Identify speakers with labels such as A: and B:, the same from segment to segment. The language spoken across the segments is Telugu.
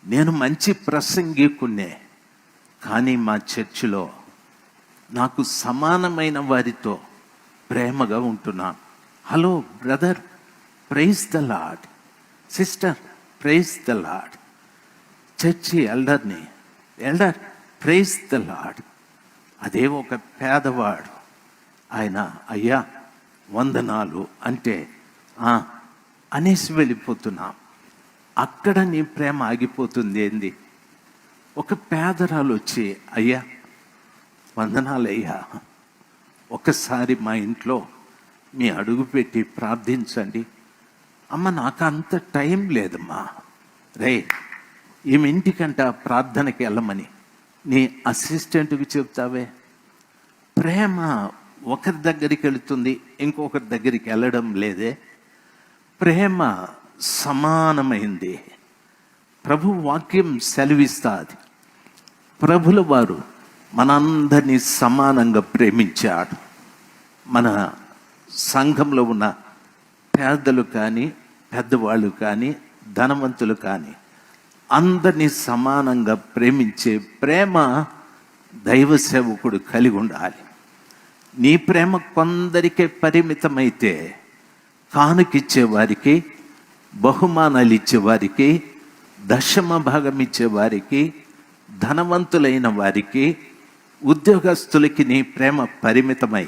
A: నేను మంచి ప్రసంగికున్నే, కానీ మా చర్చిలో నాకు సమానమైన వారితో ప్రేమగా ఉంటున్నాను. Hello brother, praise the lord. Sister, praise the lord. Church elder, praise the lord. అదే ఒక పేదవాడు, ఆయన అయ్యా వందనాలు అంటే అనేసి వెళ్ళిపోతున్నాం. అక్కడ నీ ప్రేమ ఆగిపోతుంది ఏంది? ఒక పేదరాలు వచ్చి అయ్యా వందనాలయ్యా, ఒకసారి మా ఇంట్లో మీ అడుగు పెట్టి ప్రార్థించండి. అమ్మ నాకు అంత టైం లేదమ్మా. రే, ఈమె ఇంటికంట ప్రార్థనకి వెళ్ళమని నీ అసిస్టెంట్కి చెప్తావే. ప్రేమ ఒకరి దగ్గరికి వెళుతుంది, ఇంకొకరి దగ్గరికి వెళ్ళడం లేదే. ప్రేమ సమానమైంది. ప్రభు వాక్యం సెలవిస్తాది. ప్రభుల వారు మనందరినీ సమానంగా ప్రేమించాడు. మన సంఘంలో ఉన్న పేదలు కానీ, పెద్దవాళ్ళు కానీ, ధనవంతులు కానీ అందరినీ సమానంగా ప్రేమించే ప్రేమ దైవ సేవకుడు కలిగి ఉండాలి. నీ ప్రేమ కొందరికే పరిమితమైతే కానుకిచ్చేవారికి, బహుమానాలు ఇచ్చేవారికి, దశమ భాగం ఇచ్చేవారికి, ధనవంతులైన వారికి, ఉద్యోగస్తులకి నీ ప్రేమ పరిమితమై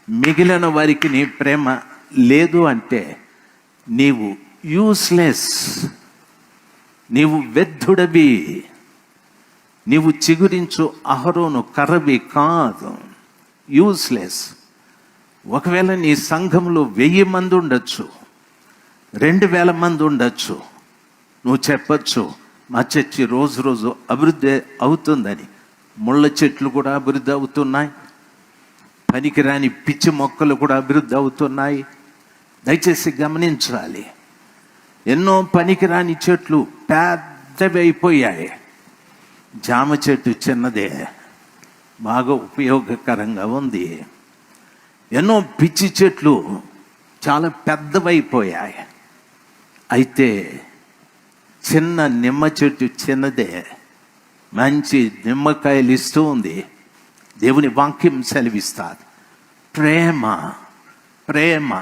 A: మిగిలిన వారికి నీ ప్రేమ లేదు అంటే నీవు యూస్లెస్, నీవు వ్యర్థుడవి, నీవు చిగురించు అహరోను కర్రవి కాదు. యూస్లెస్. ఒకవేళ నీ సంఘంలో 1000 మంది ఉండొచ్చు, 2000 మంది ఉండొచ్చు. నువ్వు చెప్పచ్చు మా చర్చి రోజు రోజు అభివృద్ధి అవుతుందని. ముళ్ళ చెట్లు కూడా అభివృద్ధి అవుతున్నాయి, పనికిరాని పిచ్చి మొక్కలు కూడా అభివృద్ధి అవుతున్నాయి. దయచేసి గమనించాలి. ఎన్నో పనికిరాని చెట్లు పెద్దవి అయిపోయాయి. జామ చెట్టు చిన్నదే, బాగా ఉపయోగకరంగా ఉంది. ఎన్నో పిచ్చి చెట్లు చాలా పెద్దవైపోయాయి. అయితే చిన్న నిమ్మ చెట్టు చిన్నదే, మంచి నిమ్మకాయలు ఇస్తూ ఉంది. దేవుని వాక్యం సెలవిస్తారు. ప్రేమ